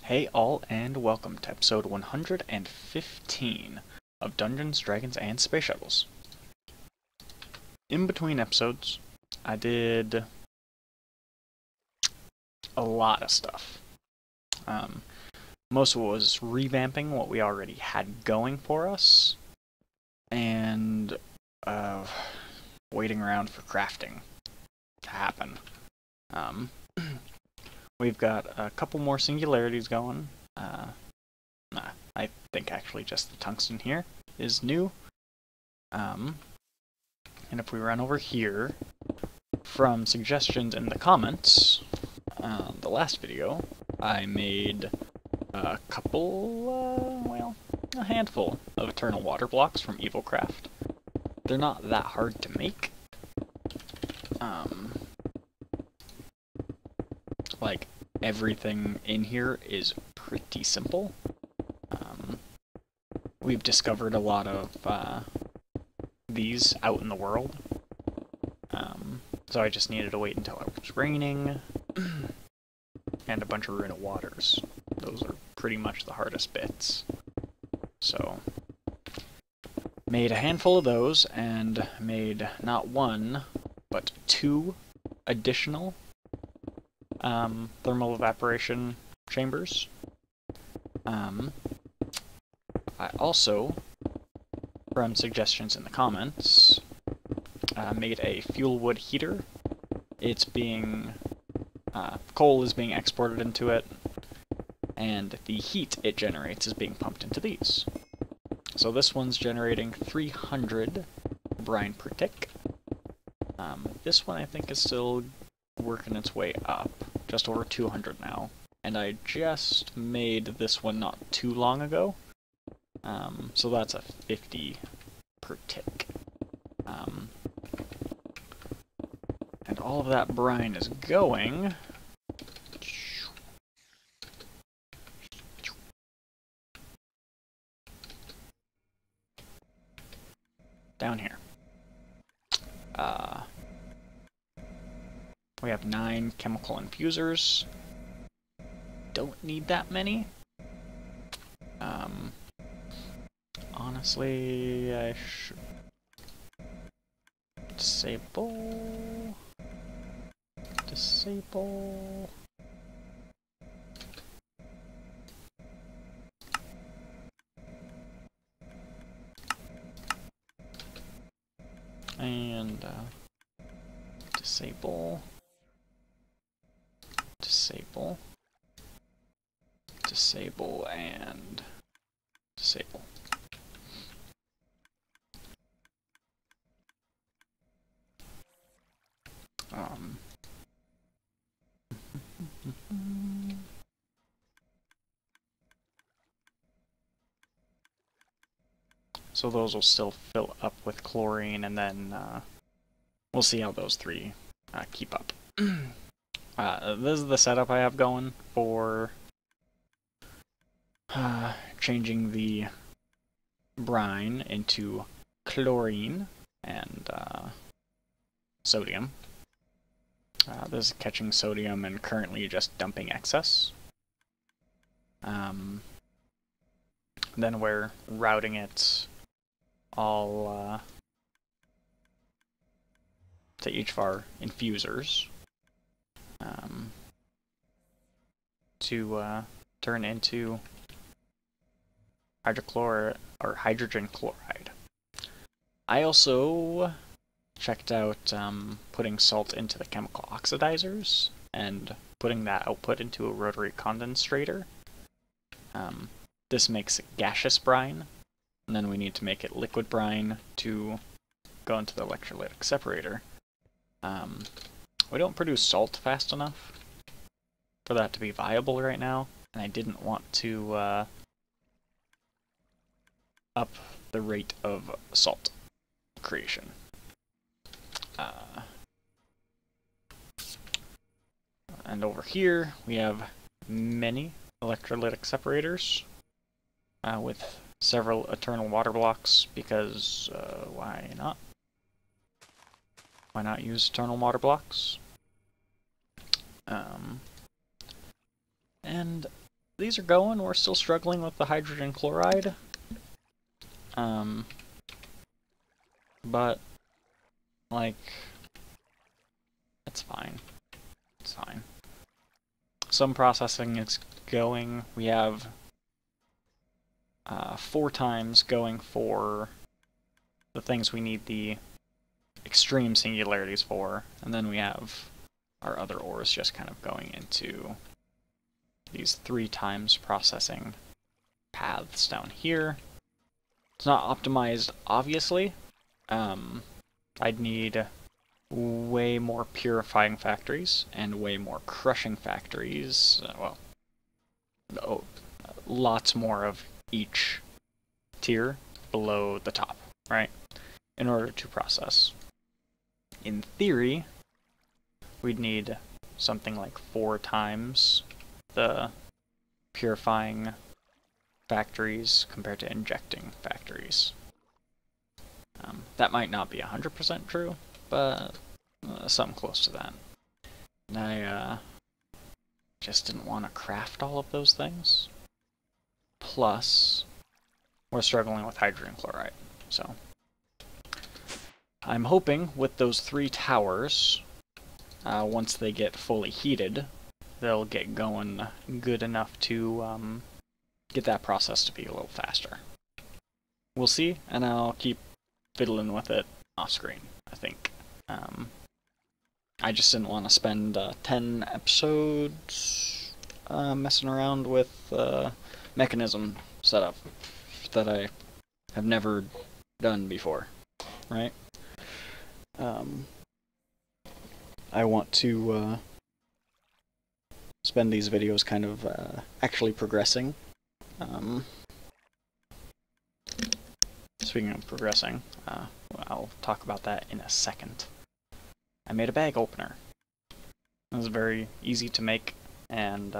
Hey all, and welcome to episode 115 of Dungeons, Dragons, and Space Shuttles. In between episodes, I did a lot of stuff. Most of it was revamping what we already had going for us, and waiting around for crafting to happen. We've got a couple more singularities going. I think actually just the tungsten here is new. And if we run over here, from suggestions in the comments, the last video, I made a handful of eternal water blocks from Evilcraft. They're not that hard to make. Like, everything in here is pretty simple. We've discovered a lot of these out in the world. So I just needed to wait until it was raining. And a bunch of Rune of Waters. Those are pretty much the hardest bits. So, made a handful of those, and made not one, but two additional thermal evaporation chambers. I also, from suggestions in the comments, made a fuel wood heater. It's being coal is being exported into it, and the heat it generates is being pumped into these. So this one's generating 300 brine per tick. This one I think is still working its way up, just over 200 now, and I just made this one not too long ago, so that's a 50 per tick. And all of that brine is going down here. We have 9 chemical infusers. Don't need that many. Honestly, I should disable. And disable, and disable. So those will still fill up with chlorine, and then we'll see how those three keep up. This is the setup I have going for changing the brine into chlorine and sodium. This is catching sodium and currently just dumping excess. Then we're routing it all to each of our infusers to turn into hydrogen chloride. I also checked out putting salt into the chemical oxidizers and putting that output into a rotary condensator. This makes gaseous brine, and then we need to make it liquid brine to go into the electrolytic separator. We don't produce salt fast enough for that to be viable right now, and I didn't want to up the rate of salt creation. And over here we have many electrolytic separators with several eternal water blocks, because why not? Why not use eternal water blocks? And these are going. We're still struggling with the hydrogen chloride. But, like, it's fine. It's fine. Some processing is going. We have 4 times going for the things we need the extreme singularities for, and then we have our other ores just kind of going into these 3 times processing paths down here. It's not optimized, obviously. I'd need way more purifying factories and way more crushing factories. Lots more of each tier below the top, right? In order to process. In theory, we'd need something like 4 times the purifying factories compared to injecting factories. That might not be 100% true, but something close to that. And I just didn't want to craft all of those things. Plus, we're struggling with hydrogen chloride, so I'm hoping with those 3 towers, once they get fully heated, they'll get going good enough to get that process to be a little faster. We'll see, and I'll keep fiddling with it off screen, I think. I just didn't want to spend 10 episodes messing around with Mekanism setup that I have never done before, right? I want to spend these videos kind of actually progressing. Speaking of progressing, I'll talk about that in a second. I made a bag opener. It was very easy to make, and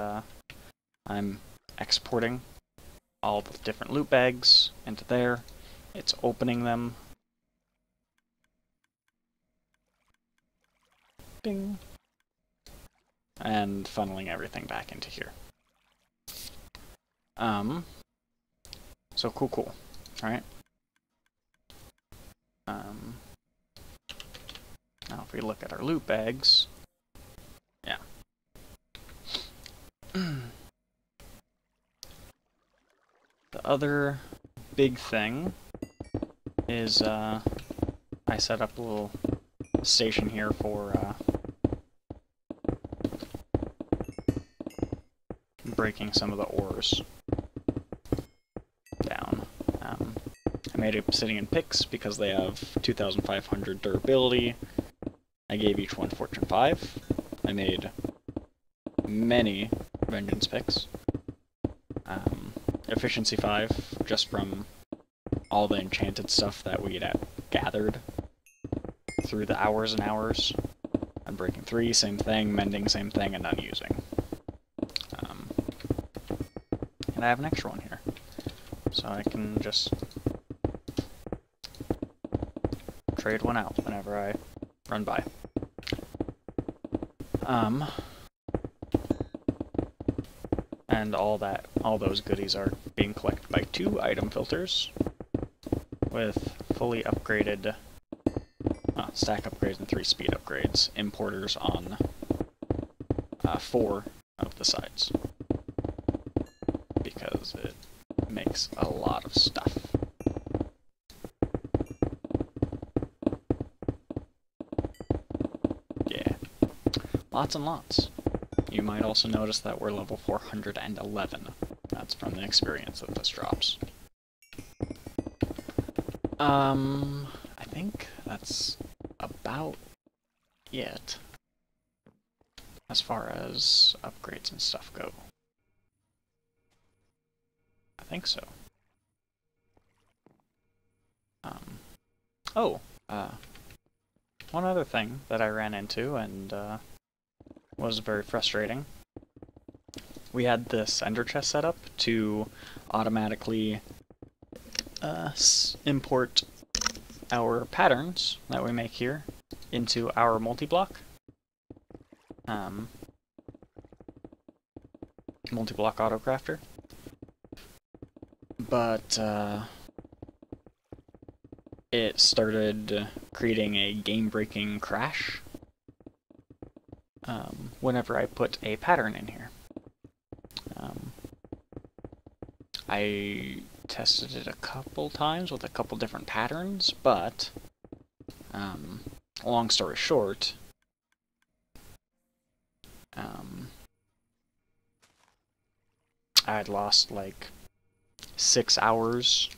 I'm exporting all the different loot bags into there. It's opening them. Bing. And funneling everything back into here. So cool. Alright. Now if we look at our loot bags, yeah. The other big thing is I set up a little station here for breaking some of the ores down. I made obsidian picks because they have 2,500 durability. I gave each one Fortune 5. I made many vengeance picks. Efficiency 5, just from all the enchanted stuff that we had gathered through the hours and hours. Unbreaking 3, same thing. Mending, same thing, and unusing. And I have an extra one here. So I can just trade one out whenever I run by. And all those goodies are being collected by 2 item filters with fully upgraded stack upgrades and 3 speed upgrades. Importers on 4 of the sides. Because it makes a lot of stuff. Yeah. Lots and lots. You might also notice that we're level 411. That's from the experience that this drops. I think that's about it as far as upgrades and stuff go. I think so. One other thing that I ran into and was very frustrating. We had this ender chest set up to automatically import our patterns that we make here into our multi-block. multi-block autocrafter. But it started creating a game-breaking crash whenever I put a pattern in here. I tested it a couple times with a couple different patterns, but long story short, I had lost like 6 hours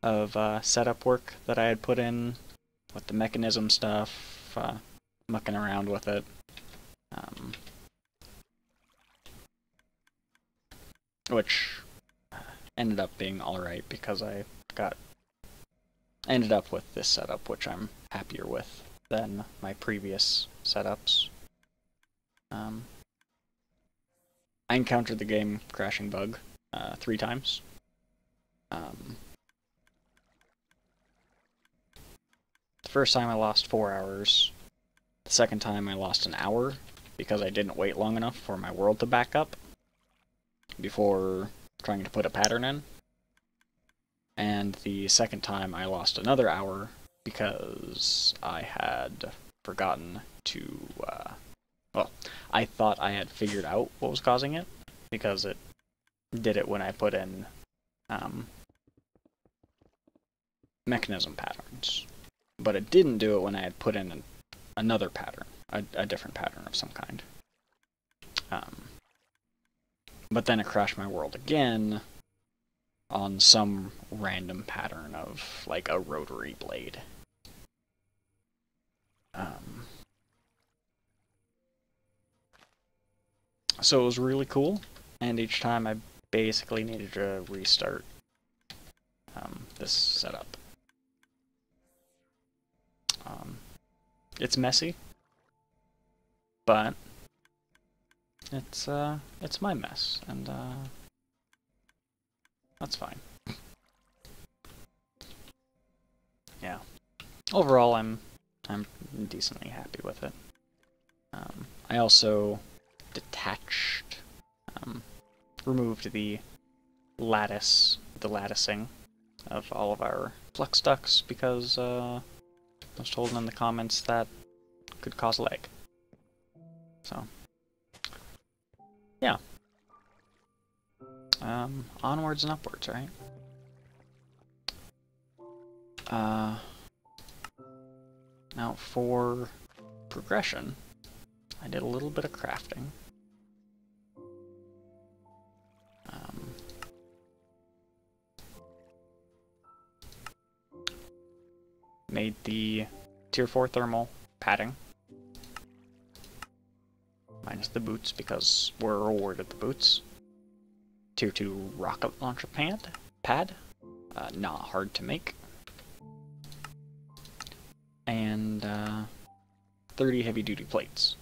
of setup work that I had put in with the Mekanism stuff, mucking around with it. Which ended up being alright because I ended up with this setup, which I'm happier with than my previous setups. I encountered the game crashing bug 3 times. The first time I lost 4 hours. The second time I lost an hour because I didn't wait long enough for my world to back up before trying to put a pattern in. And the second time I lost another hour because I had forgotten to, well, I thought I had figured out what was causing it, because it did it when I put in Mekanism patterns. But it didn't do it when I had put in another pattern, a different pattern of some kind. But then it crashed my world again on some random pattern of, like, a rotary blade. So it was really cool, and each time I basically needed to restart this setup. It's messy, but it's my mess, and that's fine. Yeah. Overall, I'm decently happy with it. I also detached, removed the latticing of all of our flux ducts because I was told in the comments that could cause lag. So, yeah. Onwards and upwards, right? Now for progression, I did a little bit of crafting. Made the Tier 4 thermal padding. Minus the boots, because we're awarded the boots. Tier 2 rocket launcher pad. Not hard to make. And 30 heavy duty plates,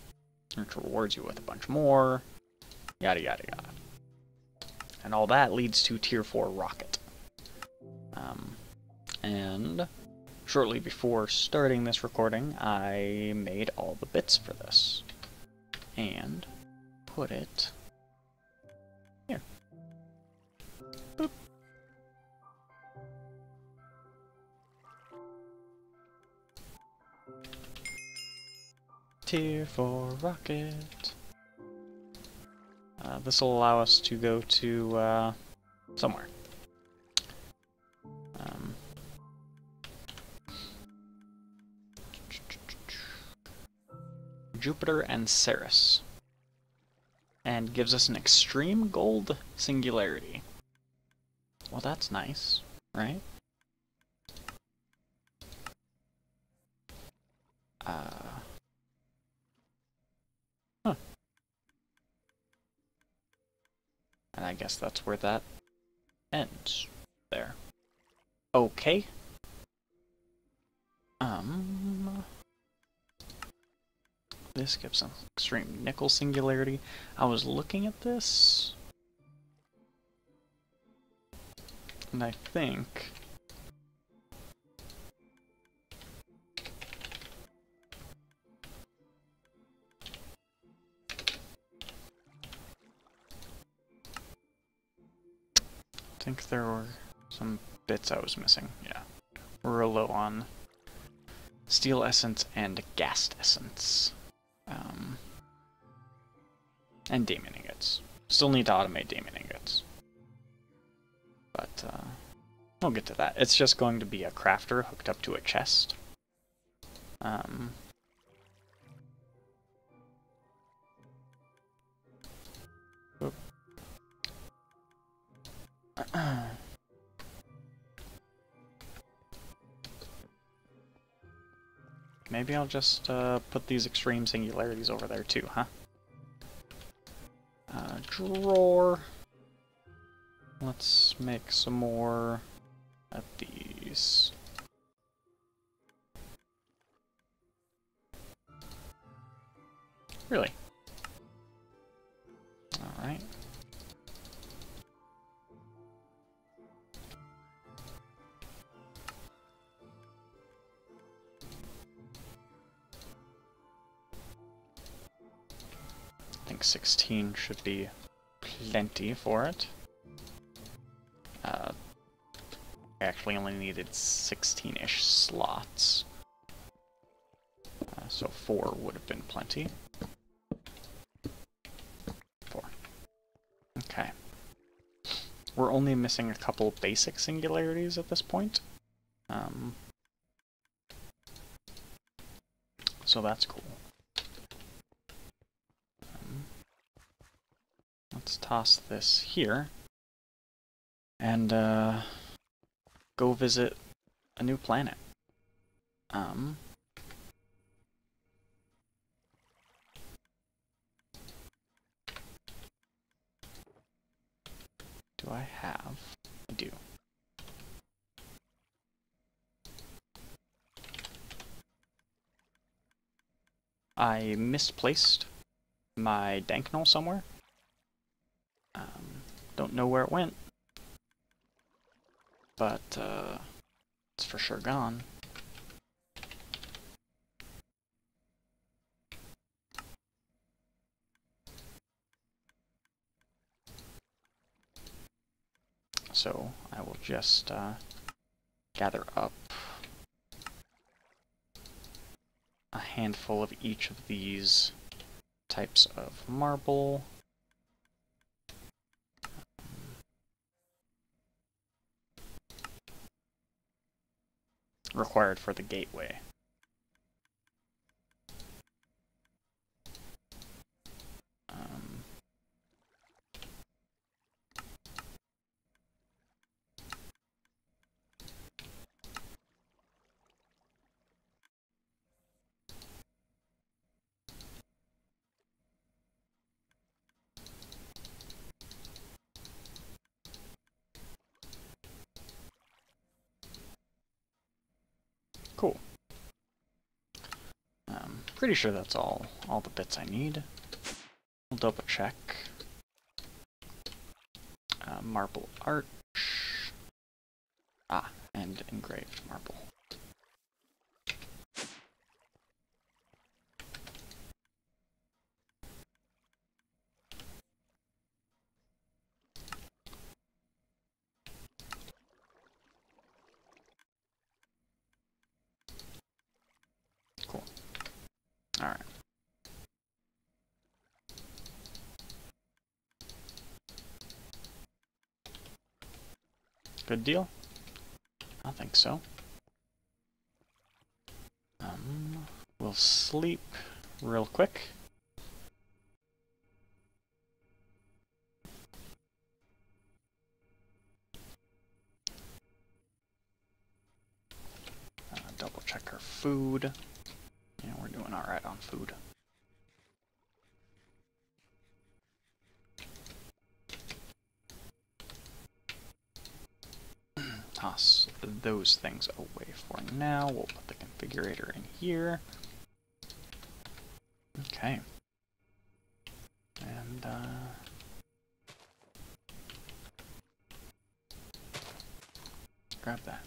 which rewards you with a bunch more, yada yada yada. And all that leads to Tier 4 rocket. And shortly before starting this recording, I made all the bits for this. And put it here. Boop. Tier 4 rocket. This will allow us to go to somewhere. Jupiter and Ceres. And gives us an extreme gold singularity. Well, that's nice, right? Huh. And I guess that's where that ends. There. Okay. This gives us extreme nickel singularity. I was looking at this, and I think think there were some bits I was missing. Yeah. We're real low on steel essence and gas essence. And diamond ingots. Still need to automate diamond ingots. But, we'll get to that. It's just going to be a crafter hooked up to a chest. Maybe I'll just put these extreme singularities over there too, huh? Drawer. Let's make some more of these. Really? Alright. I think 16 should be plenty for it. I actually only needed 16-ish slots. So 4 would have been plenty. 4. Okay. We're only missing a couple basic singularities at this point. So that's cool. Let's toss this here. And go visit a new planet. Do I have? I do. I misplaced my Danknull somewhere. Don't know where it went. But it's for sure gone. So I will just gather up a handful of each of these types of marble. Required for the gateway. Cool. Pretty sure that's all the bits I need. We'll double check. Marble arch. Ah, and engraved marble. Cool. Alright. Good deal? I think so. We'll sleep real quick. Double check our food. Yeah, we're doing alright on food. Toss those things away for now. We'll put the configurator in here. Okay. And, grab that.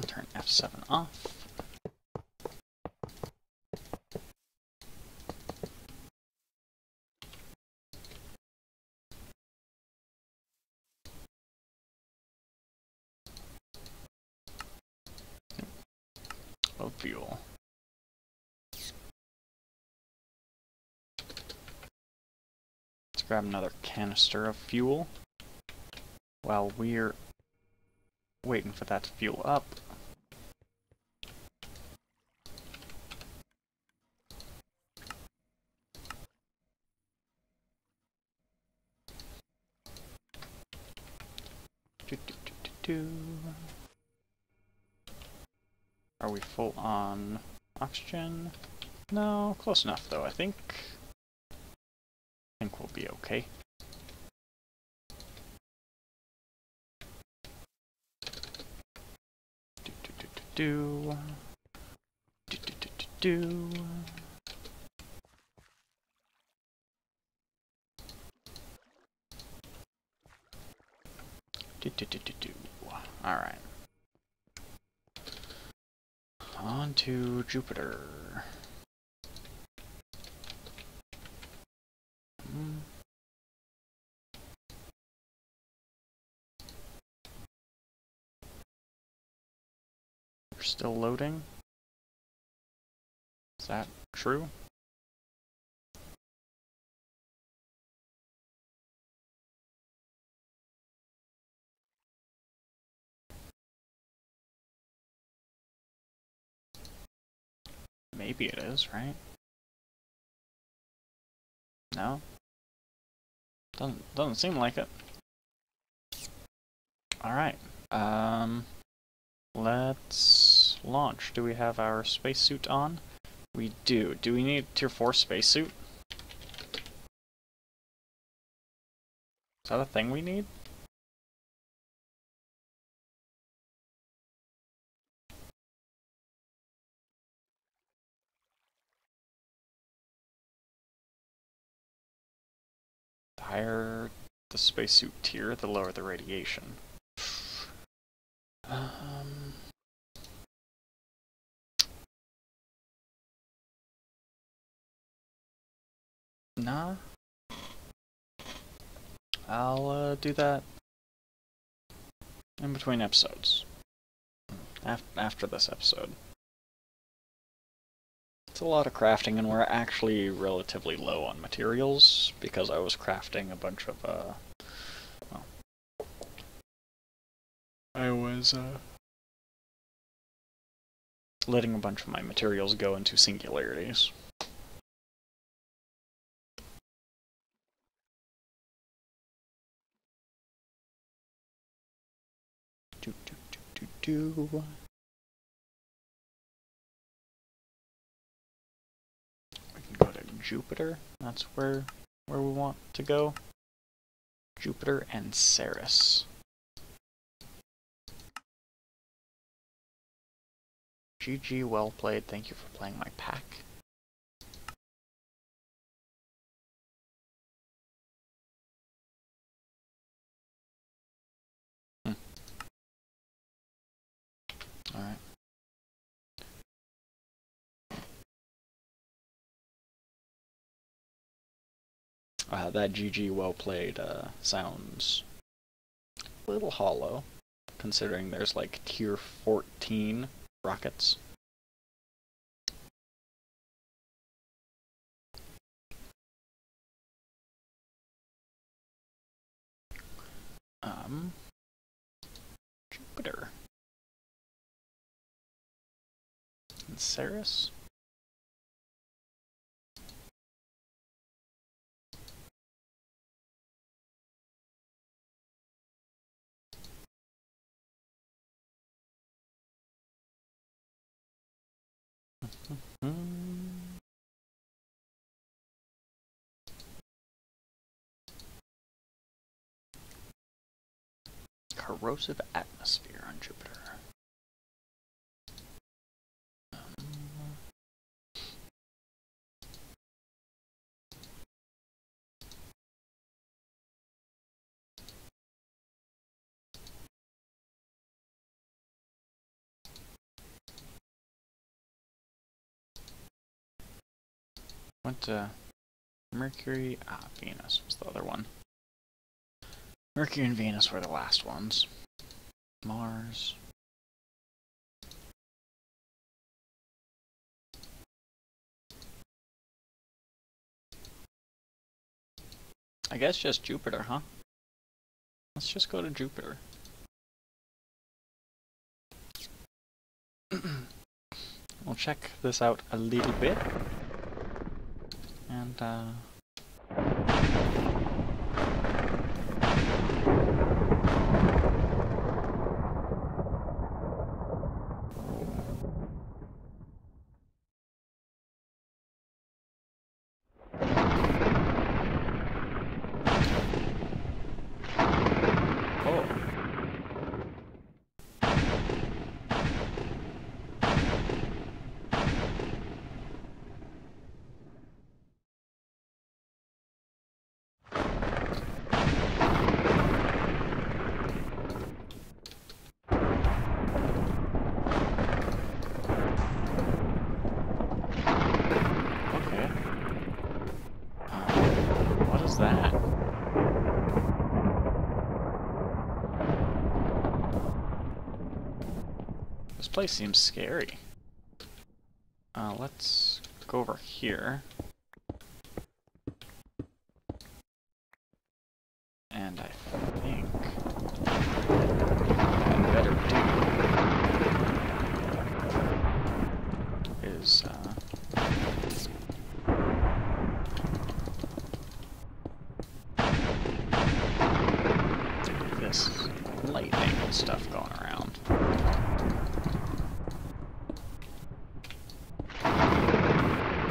Turn F7 off. Load fuel. Let's grab another canister of fuel while we're waiting for that to fuel up. Are we full on oxygen? No, close enough though, I think. I think we'll be okay. Do. Alright. On to Jupiter. We're still loading. Is that true? Maybe it is, right? No? Doesn't seem like it. Alright. Let's launch. Do we have our spacesuit on? We do. Do we need Tier 4 spacesuit? Is that a thing we need? The higher the spacesuit tier, the lower the radiation. Nah. I'll do that in between episodes. After this episode. It's a lot of crafting, and we're actually relatively low on materials because I was crafting a bunch of well, I was letting a bunch of my materials go into singularities. We can go to Jupiter. That's where we want to go. Jupiter and Ceres. GG, well played. Thank you for playing my pack. Alright. That GG well played sounds a little hollow, considering there's like tier 14 rockets. Jupiter. And Ceres? Corrosive atmosphere on Jupiter. Went to Mercury, Venus was the other one. Mercury and Venus were the last ones. Mars. I guess just Jupiter, huh? Let's just go to Jupiter. We'll check this out a little bit. And, that? This place seems scary. Let's go over here. And I think what I'd better do is this lightning and stuff going around.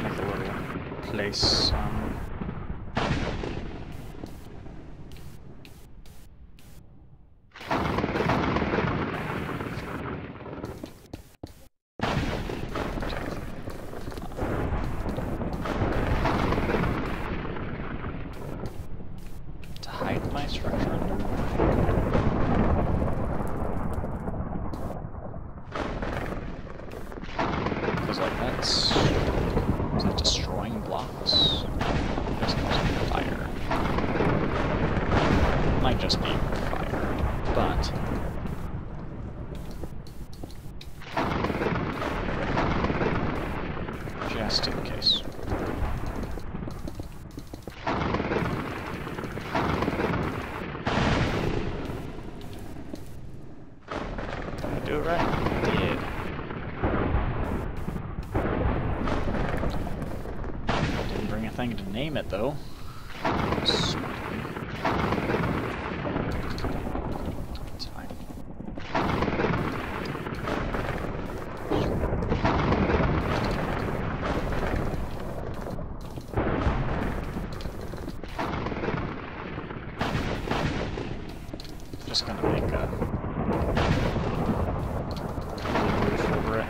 Make a little place. To hide my structure under. Because, like, that's... is that destroying blocks? Just fire. Might just be fire, but... just in case. Did I do it right? I did. Didn't bring a thing to name it, though. It's fine. Just gonna make a roof over it.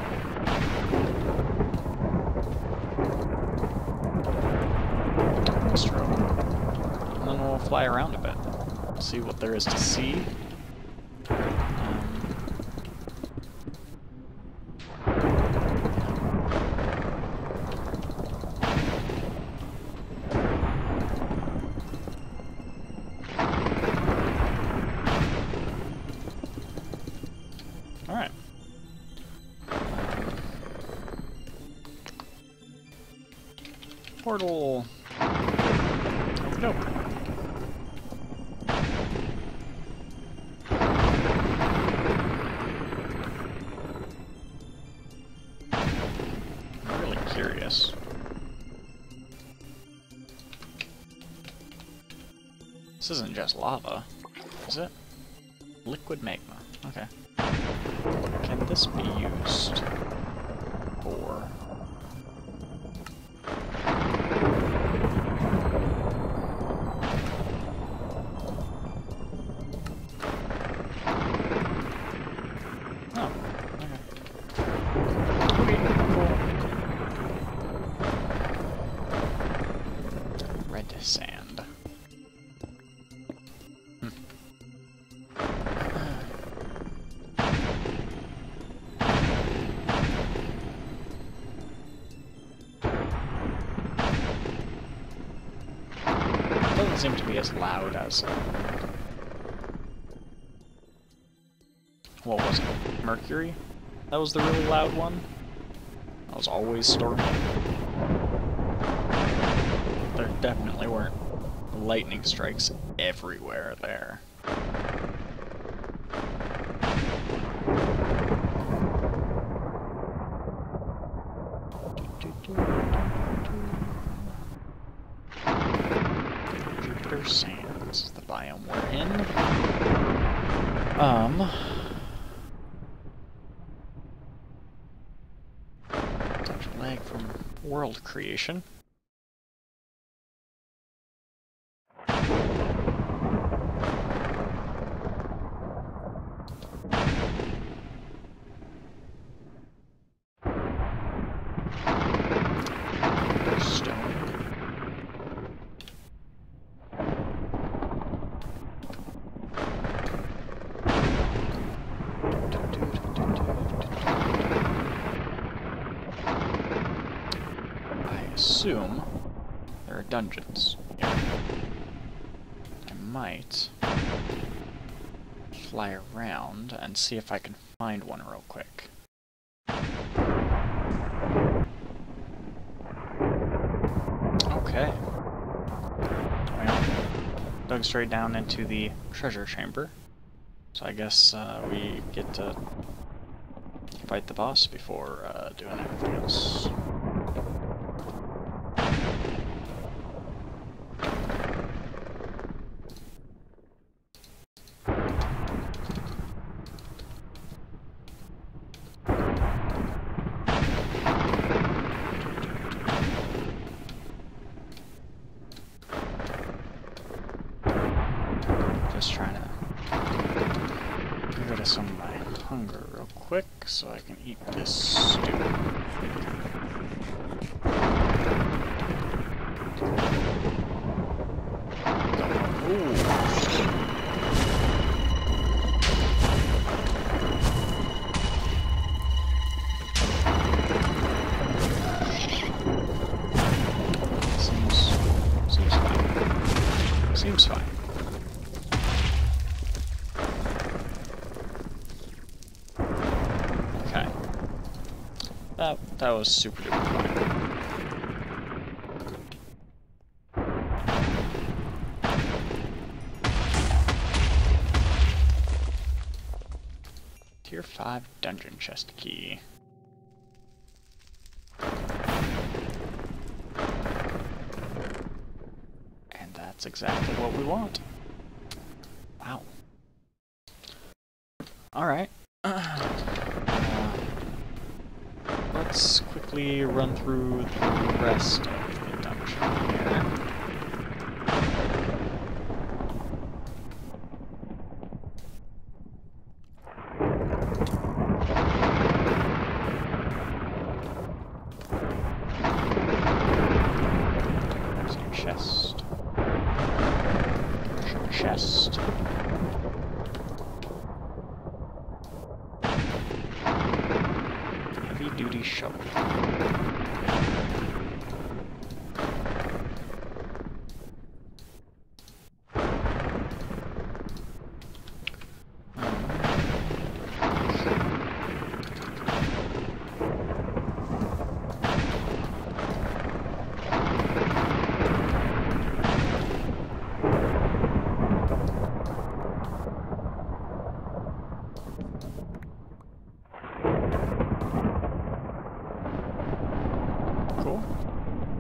Stroke. And then we'll fly around a bit. See what there is to see. Alright. Portal. There we go. I'm really curious. This isn't just lava, is it? Liquid magma. Okay. Can this be used for... Red sand. Doesn't seem to be as loud as... what was it? Mercury? That was the really loud one? That was always stormy. There definitely weren't lightning strikes everywhere there. Jupiter Sands is the biome we're in. Touch lag from world creation. Assume there are dungeons here. I might fly around and see if I can find one real quick. Okay. Well, dug straight down into the treasure chamber. So I guess we get to fight the boss before doing everything else. Just trying to get rid of some of my hunger real quick so I can eat this stew. Ooh. Seems fine. Seems fine. Okay. That was super duper fine. Tier 5 dungeon chest key. And that's exactly what we want. Wow. Alright. Let's quickly run through the rest of the dungeon here. There's a chest. There's a chest. Heavy-duty shovel.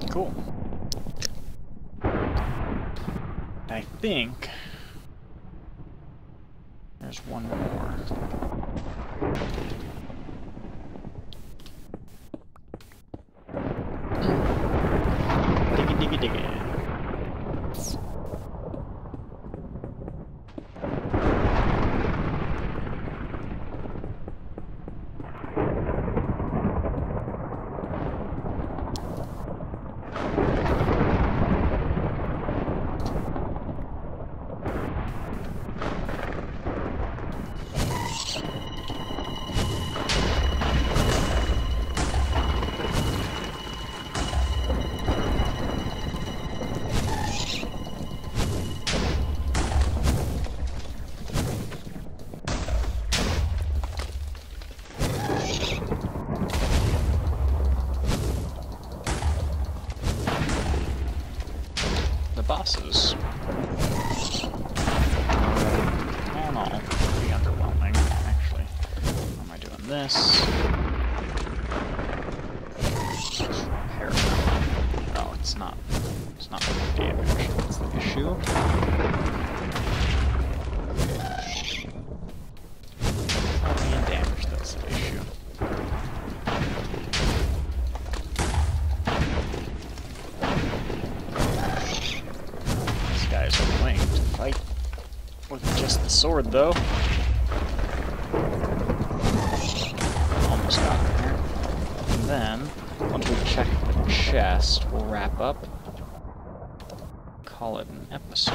Cool. I think there's one more. Diggy, diggy, diggy. bosses. All in all, pretty underwhelming, actually. How am I doing this? Oh, it's not the damage, that's the issue. Not being damaged, that's the issue. These guys are willing to fight with just the sword, though. Almost got him there. And then, once we check the chest, we'll wrap up. Call it an episode.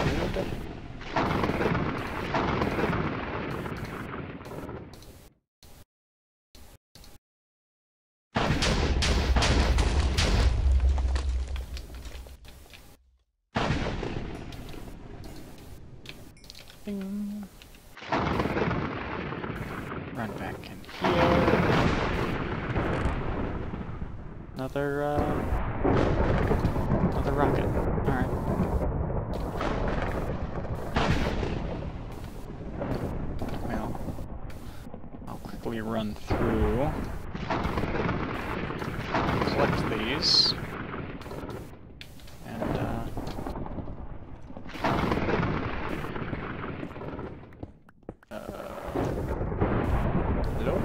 Bing. Run back in here. Another rocket. Alright. Well, I'll quickly run through. Collect these. And, hello?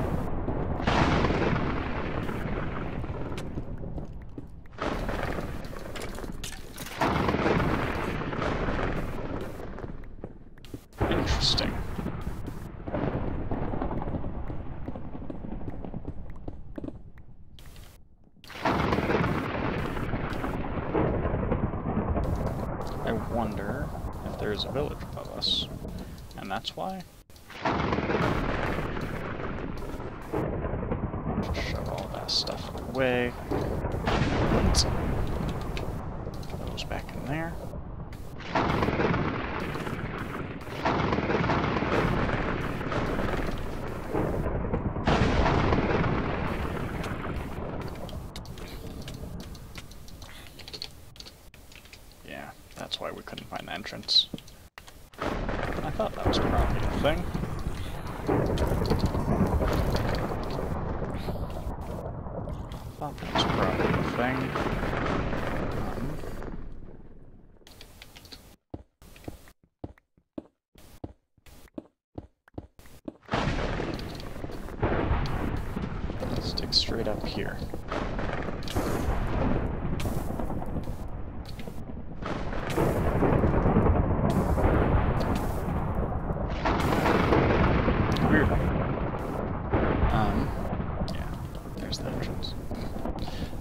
Interesting. I wonder if there's a village above us, and that's why. Shove all that stuff away. Put those back in there. Yeah, that's why we couldn't find the entrance. I thought that was probably a thing. Thought that was probably a thing. Stick straight up here. Weird. Yeah, there's the entrance.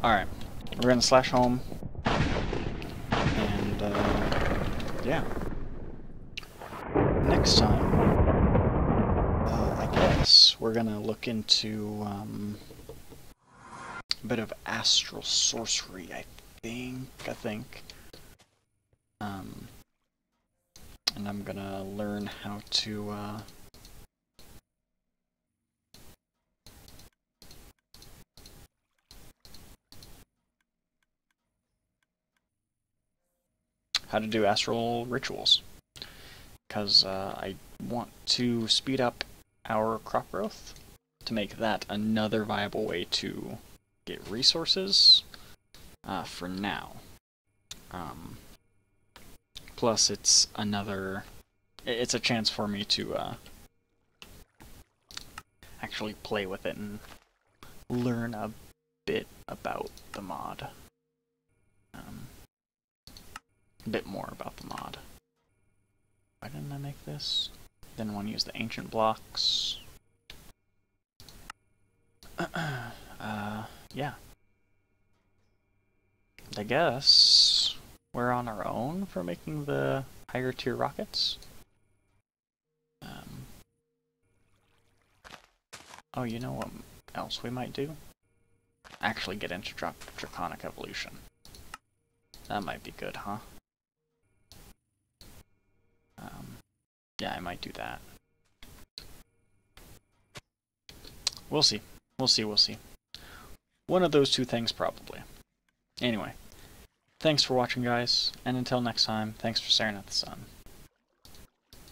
Alright, we're gonna slash home. And, yeah. Next time, I guess we're gonna look into, a bit of astral sorcery, I think. And I'm gonna learn how to, do astral rituals. Because I want to speed up our crop growth to make that another viable way to get resources for now. Plus it's a chance for me to actually play with it and learn a bit about the mod. A bit more about the mod. Why didn't I make this? Didn't want to use the ancient blocks. Yeah. I guess we're on our own for making the higher tier rockets. Oh, you know what else we might do? Actually get into Draconic Evolution. That might be good, huh? Yeah, I might do that. We'll see. We'll see. One of those two things, probably. Anyway, thanks for watching, guys, and until next time, thanks for staring at the sun.